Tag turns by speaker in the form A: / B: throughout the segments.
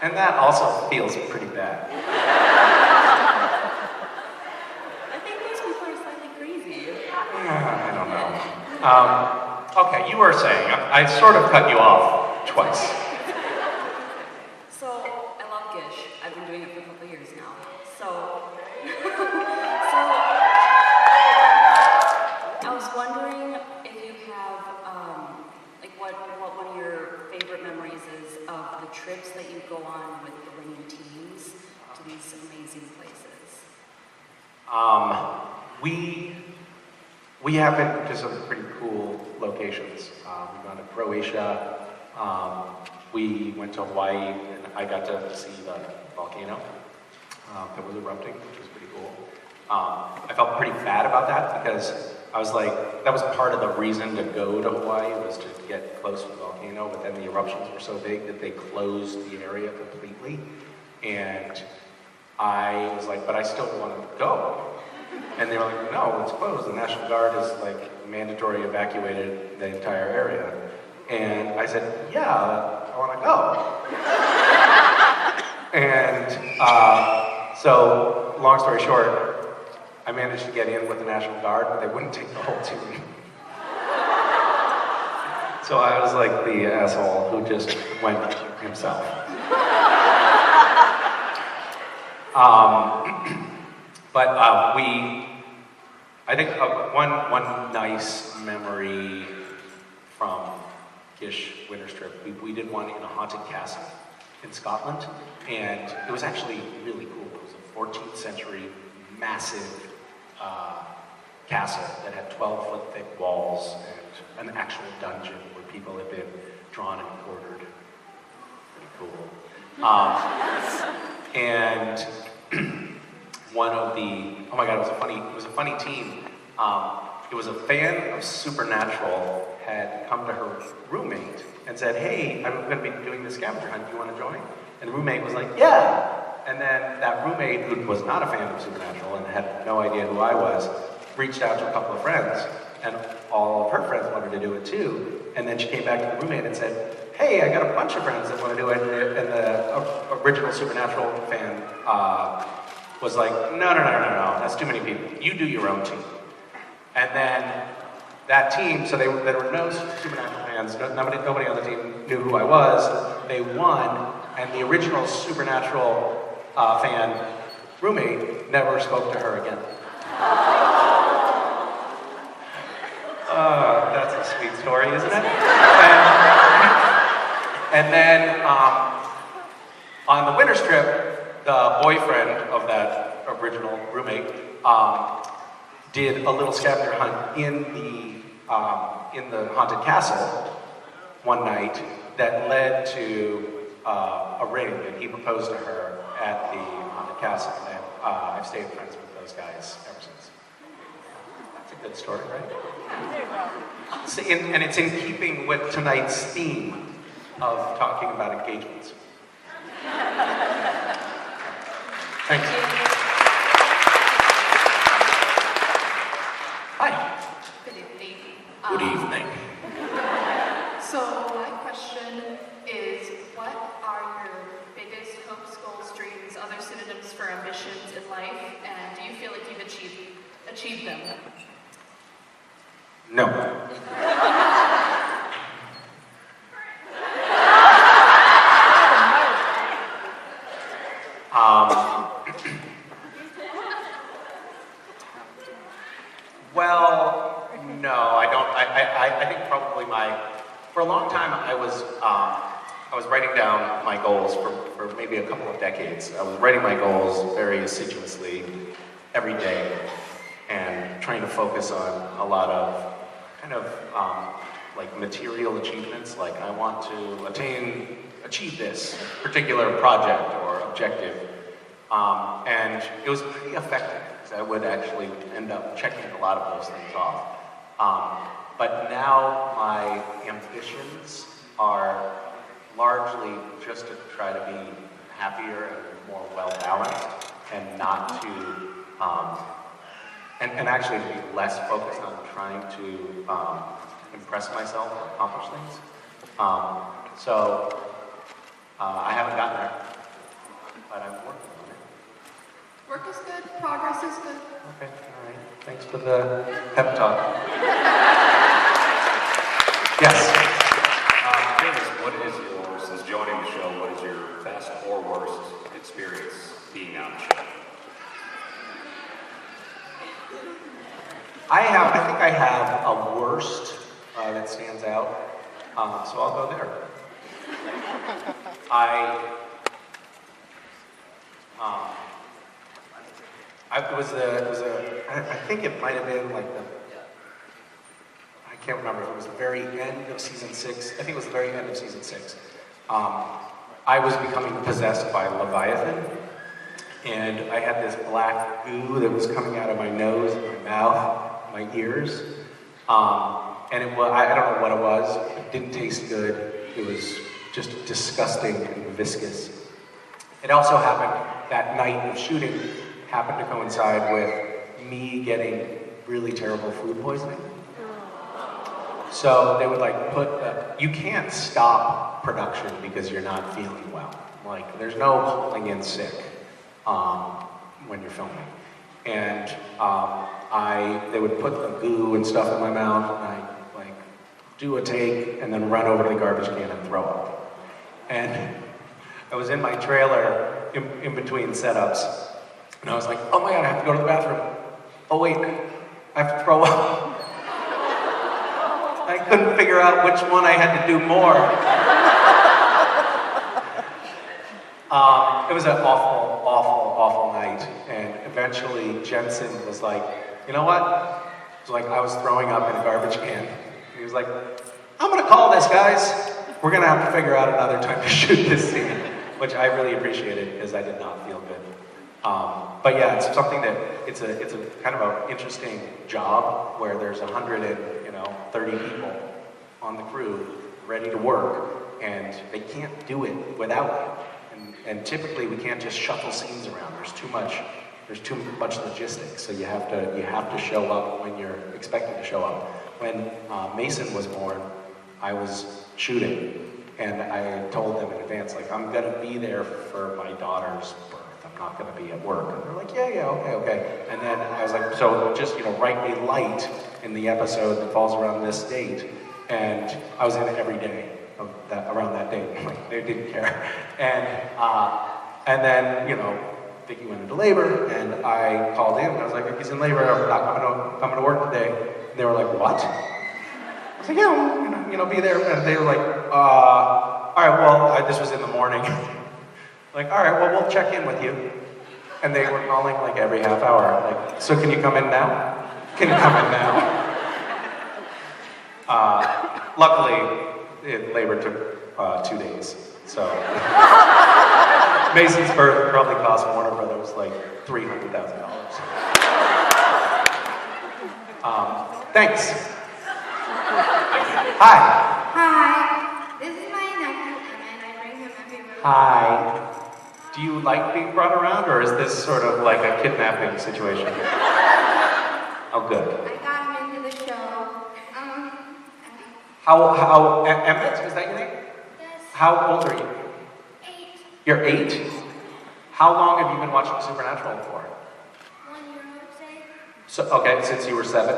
A: And that also feels pretty bad.
B: I think these people are slightly crazy.
A: I don't know. Okay, you were saying, I sort of cut you off twice.
B: So, I love Gish. I've been doing it for a couple years now. So I was wondering if you have, like what one of your favorite memories is of the trips that you go on with the winning teams to these amazing places.
A: We have been to some pretty cool locations. We've gone to Croatia. We went to Hawaii, and I got to see the volcano that was erupting, which was pretty cool. I felt pretty bad about that because I was like, that was part of the reason to go to Hawaii was to get close to the volcano, but then the eruptions were so big that they closed the area completely. And I was like, but I still want to go. And they were like, no, it's closed. The National Guard is like mandatory evacuated the entire area. And I said, yeah, I want to go. And so, long story short, I managed to get in with the National Guard, but they wouldn't take the whole team. So I was like the asshole who just went himself. I think one nice memory from Gish Winter's trip, we did one in a haunted castle in Scotland, and it was actually really cool. It was a 14th century massive castle that had 12-foot thick walls and an actual dungeon where people had been drawn and quartered. Pretty cool. And one of the, oh my God, it was a funny team. It was a fan of Supernatural had come to her roommate and said, hey, I'm going to be doing this scavenger hunt, do you want to join? And the roommate was like, yeah. And then that roommate, who was not a fan of Supernatural and had no idea who I was, reached out to a couple of friends, and all of her friends wanted to do it too. And then she came back to the roommate and said, hey, I got a bunch of friends that want to do it. And the original Supernatural fan was like, no, that's too many people. You do your own team. And then that team, so there were no Supernatural fans, nobody on the team knew who I was. They won, and the original Supernatural fan roommate never spoke to her again. That's a sweet story, isn't it? And then on the winter's trip, the boyfriend of that original roommate did a little scavenger hunt in the haunted castle one night that led to a ring, and he proposed to her at the haunted castle, and I've stayed friends with those guys ever since. That's a good story, right? And it's in keeping with tonight's theme of talking about engagements. Thanks. Hi.
C: Good evening.
A: Good evening.
C: So my question is, what are your biggest hopes, goals, dreams, other synonyms for ambitions in life, and do you feel like you've achieved them?
A: No. Well, no, I don't. I think probably for a long time I was writing down my goals for maybe a couple of decades. I was writing my goals very assiduously every day and trying to focus on a lot of kind of like material achievements, like I want to achieve this particular project or objective. And it was pretty effective, because I would actually end up checking a lot of those things off. But now my ambitions are largely just to try to be happier and more well-balanced, and not to, and actually to be less focused on trying to impress myself or accomplish things. So I haven't gotten there.
C: Work is good, progress is good.
A: Okay, all right. Thanks for the pep talk. Yes.
D: Since joining the show, what is your best or worst experience being on the show?
A: I think I have a worst that stands out, so I'll go there. I think it might have been like I can't remember if it was the very end of season 6. I think it was the very end of season 6. I was becoming possessed by Leviathan, and I had this black goo that was coming out of my nose, and my mouth, my ears, and it was, I don't know what it was. It didn't taste good. It was just disgusting and viscous. It also happened, that night of shooting happened to coincide with me getting really terrible food poisoning. So they would like you can't stop production because you're not feeling well. Like there's no calling in sick when you're filming. And they would put the goo and stuff in my mouth, and I'd like do a take and then run over to the garbage can and throw up. And I was in my trailer in between setups, and I was like, oh my God, I have to go to the bathroom. Oh wait, I have to throw up. I couldn't figure out which one I had to do more. It was an awful, awful, awful night. And eventually Jensen was like, you know what? It was like I was throwing up in a garbage can. He was like, I'm gonna call this, guys. We're gonna have to figure out another time to shoot this scene, which I really appreciated because I did not feel good. But yeah, it's something that it's a kind of an interesting job where there's 130 people on the crew ready to work, and they can't do it without you. And typically we can't just shuffle scenes around. There's too much logistics, so you have to show up when you're expected to show up. When Mason was born, I was shooting, and I told them in advance, like, I'm gonna be there for my daughter's birth. I'm not gonna be at work. And they're like, yeah, okay. And then I was like, so just, write me light in the episode that falls around this date. And I was in it every day around that date. Like, they didn't care. And then, Vicky went into labor, and I called in, and I was like, he's in labor, I'm not coming to work today. And they were like, what? I was like, yeah, be there. And they were like, all right, well, this was in the morning. Like, all right, well, we'll check in with you. And they were calling like every half hour. Like, so can you come in now? Can you come in now? Luckily, labor took 2 days. So Mason's birth probably cost Warner Brothers like $300,000. Thanks. Hi.
E: Hi, this is my nephew Emmett. I bring him everywhere.
A: Hi. Do you like being brought around, or is this sort of like a kidnapping situation? Oh, good.
E: I got him into the show.
A: Emmett, is that your name?
E: Yes.
A: How old are you?
E: 8.
A: You're 8? How long have you been watching Supernatural for?
E: 1 year, I would say.
A: So, okay, since you were 7?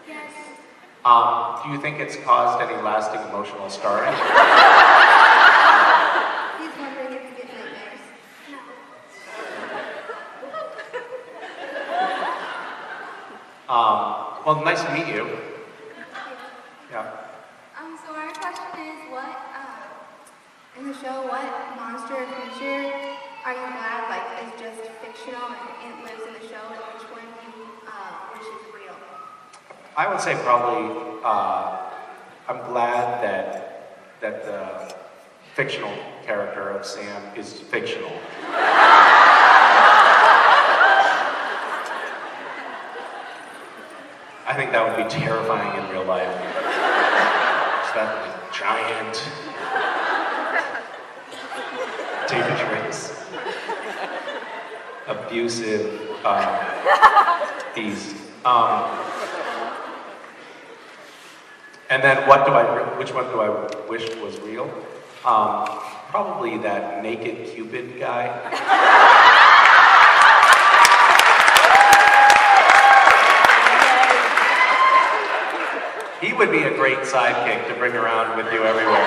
E: Yes.
A: Do you think it's caused any lasting emotional scarring?
E: He's wondering if he gets nightmares. No.
A: Well, nice to meet you. Yeah.
E: So our question is, in the show, what monster or creature are you glad, is just fictional and lives in the show, and which one which is real?
A: I would say probably, I'm glad that the fictional character of Sam is fictional. I think that would be terrifying in real life. Just that giant, dangerous, abusive beast. And then which one do I wish was real? Probably that naked Cupid guy. would be a great sidekick to bring around with you everywhere.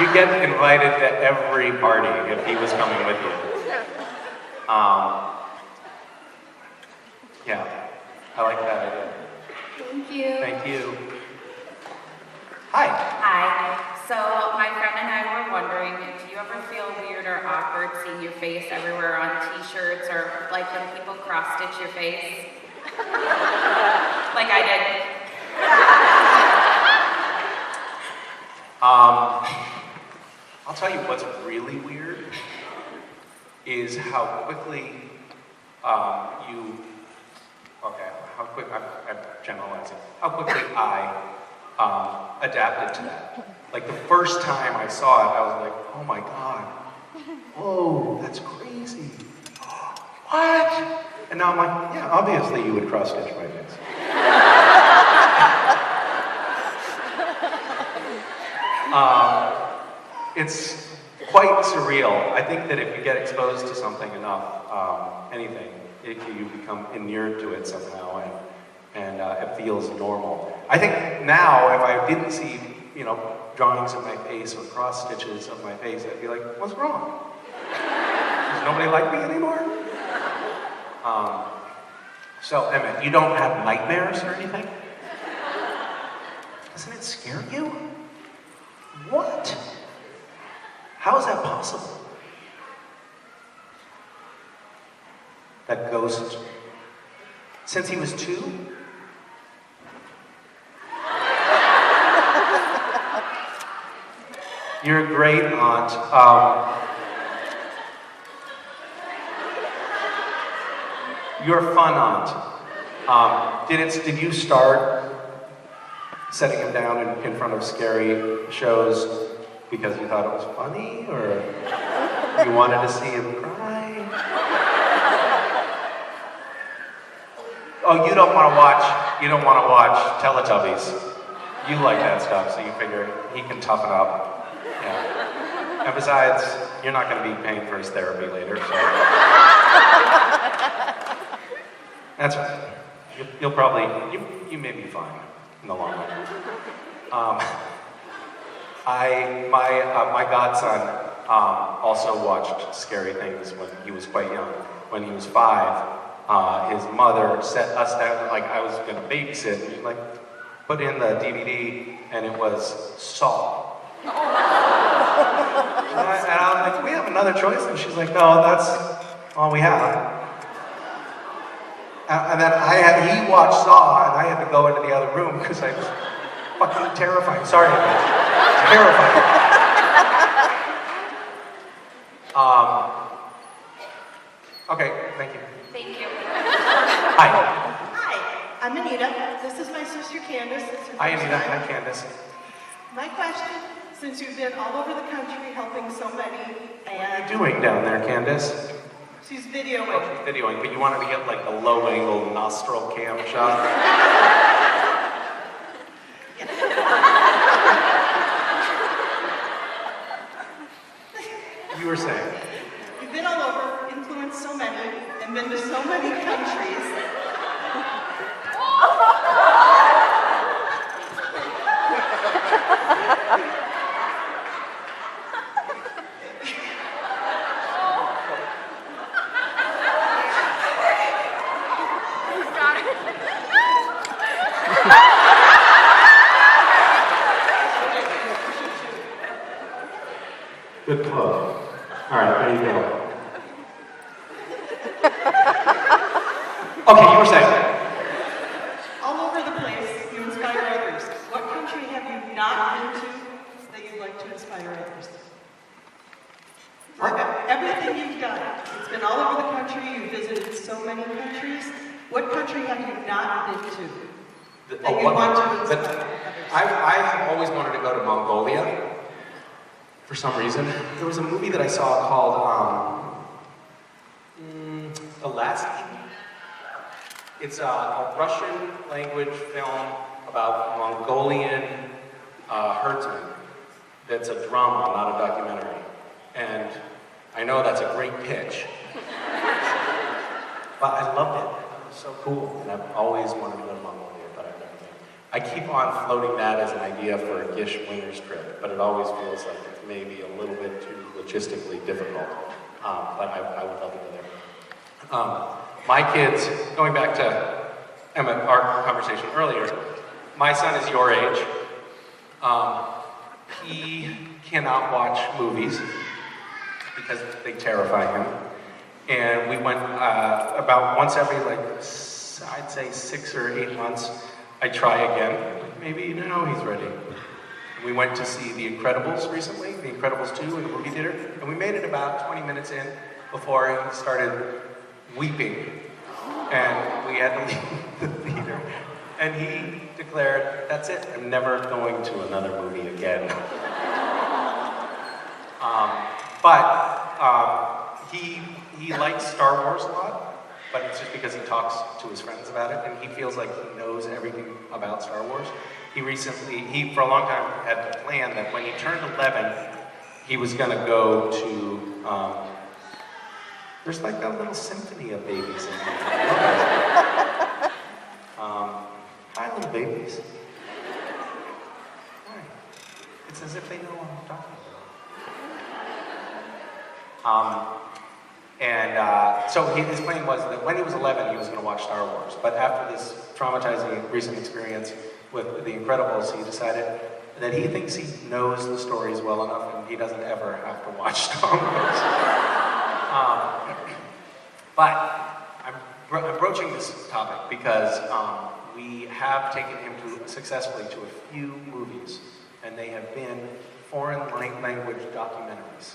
A: You get invited to every party if he was coming with you. Yeah, I like that idea.
E: Thank you.
A: Thank you. Hi.
F: Hi. So my friend and I were wondering, do you ever feel weird or awkward seeing your face everywhere on t-shirts or like when people cross-stitch your face? Like I did.
A: I'll tell you what's really weird is how quickly I'm generalizing, how quickly I adapted to that. Like the first time I saw it, I was like, oh my God, whoa, that's crazy. What? And now I'm like, yeah, obviously you would cross-stitch my face. It's quite surreal. I think that if you get exposed to something enough, anything, you become inured to it somehow, and it feels normal. I think now, if I didn't see, drawings of my face or cross stitches of my face, I'd be like, what's wrong? Does nobody like me anymore? So, Emmett, you don't have nightmares or anything? Doesn't it scare you? What? How is that possible? That ghost, since he was 2? You're a great aunt. You're a fun aunt. Did you start setting him down in front of scary shows because you thought it was funny, or you wanted to see him cry? Oh, you don't want to watch Teletubbies. You like that stuff, so you figure he can toughen up. Yeah. And besides, you're not going to be paying for his therapy later, so. That's right. You'll probably, you may be fine in the long run. My godson also watched scary things when he was quite young. When he was 5, his mother set us down, like I was going to babysit, and she put in the DVD, and it was Saw. And I'm like, we have another choice? And she's like, no, that's all we have. And then he watched Saw, and I had to go into the other room because I was fucking terrified. Sorry, terrified. Okay, thank you.
F: Thank you.
A: Hi.
G: Hi, I'm Anita. This is my sister Candace.
A: Hi, Anita. Hi, Candace.
G: My question, since you've been all over the country helping so many,
A: What are you doing down there, Candace?
G: she's videoing.
A: Oh, she's videoing, but you wanted to get the low-angle nostril cam shot? You were saying?
G: You've been all over, influenced so many, and been to so many countries.
A: Good club. All right, there you go. Okay, you were saying?
G: All over the place, you inspire others. What country have you not been to that you'd like to inspire others? For everything you've done, it's been all over the country, you've visited so many countries. What country have you not been to that you want to inspire others?
A: I've always wanted to go to Mongolia for some reason. There was a movie that I saw called The Last Evening. It's a Russian language film about Mongolian herdsmen. That's a drama, not a documentary. And I know that's a great pitch. But I loved it. It was so cool. And I've always wanted to go to Mongolia, but I've never been. I keep on floating that as an idea for a Gish winner's trip, but it always feels like it's maybe a little bit too logistically difficult. But I would love to go there. My kids, going back to Emma, our conversation earlier, my son is your age. He cannot watch movies because they terrify him. And we went about once every, I'd say 6 or 8 months, I try again. Maybe now he's ready. We went to see The Incredibles recently, The Incredibles 2 in the movie theater, and we made it about 20 minutes in before he started weeping. And we had to leave the theater. And he declared, that's it, I'm never going to another movie again. He likes Star Wars a lot, but it's just because he talks to his friends about it, and he feels like he knows everything about Star Wars. He for a long time had the plan that when he turned 11, he was gonna go to, there's like that little symphony of babies in there. Hi, little babies. Hi. It's as if they know what I'm talking about. So his plan was that when he was 11, he was going to watch Star Wars. But after this traumatizing recent experience with The Incredibles, he decided that he thinks he knows the stories well enough and he doesn't ever have to watch Star Wars. But I'm broaching this topic because we have taken him successfully to a few movies, and they have been foreign language documentaries.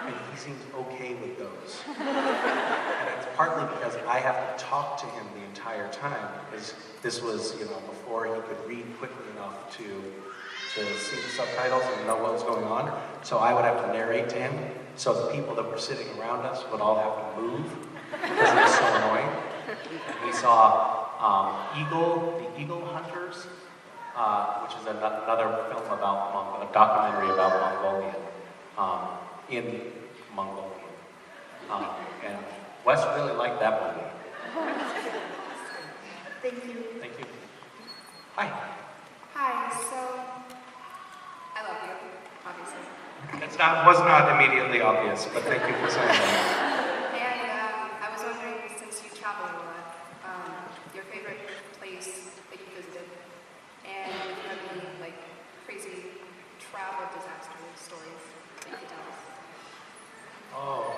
A: And he seems okay with those. And it's partly because I have to talk to him the entire time, because this was, before he could read quickly enough to see the subtitles and know what was going on. So I would have to narrate to him. So the people that were sitting around us would all have to move, because it was so annoying. And we saw The Eagle Hunters, which is another film about a documentary about Mongolia. In Mongolia. And Wes really liked that movie.
E: Thank you.
A: Thank you. Hi.
E: Hi, so I love you, obviously.
A: Was not immediately obvious, but thank you for saying that.
E: And I was wondering, since you travel a lot, your favorite place that you visited, and if you have any crazy travel disaster stories that you could tell us.
A: Oh,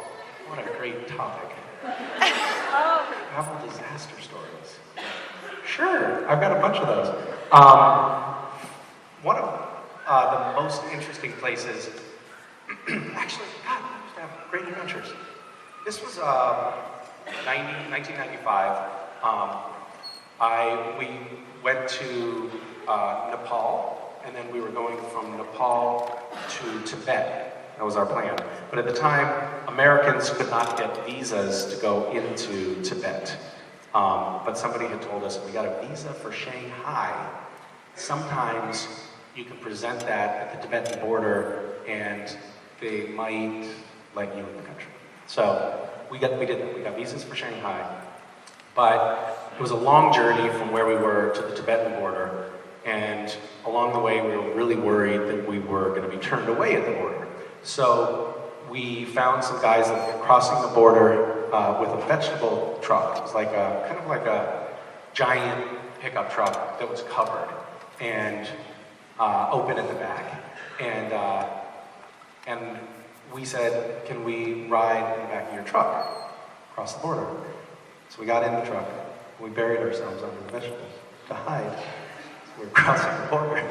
A: what a great topic. Travel disaster stories. Sure, I've got a bunch of those. One of the most interesting places, actually, God, I used to have great adventures. This was 1995. We went to Nepal, and then we were going from Nepal to Tibet. That was our plan. But at the time, Americans could not get visas to go into Tibet. But somebody had told us, we got a visa for Shanghai. Sometimes you can present that at the Tibetan border and they might let you in the country. So we did that. We got visas for Shanghai. But it was a long journey from where we were to the Tibetan border. And along the way, we were really worried that we were going to be turned away at the border. So we found some guys that were crossing the border with a vegetable truck. It was kind of like a giant pickup truck that was covered and open at the back. And we said, can we ride in the back of your truck across the border? So we got in the truck, and we buried ourselves under the vegetables to hide. We were crossing the border.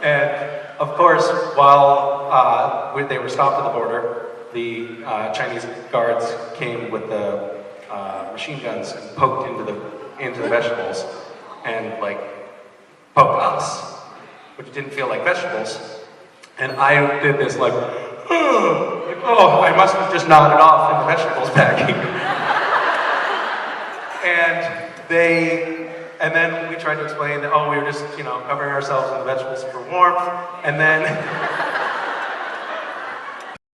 A: And of course, while they were stopped at the border, the Chinese guards came with the machine guns and poked into the vegetables and poked us, which didn't feel like vegetables. And I did this I must have just nodded off in the vegetables packing. And then we tried to explain that, we were just, covering ourselves in the vegetables for warmth. And then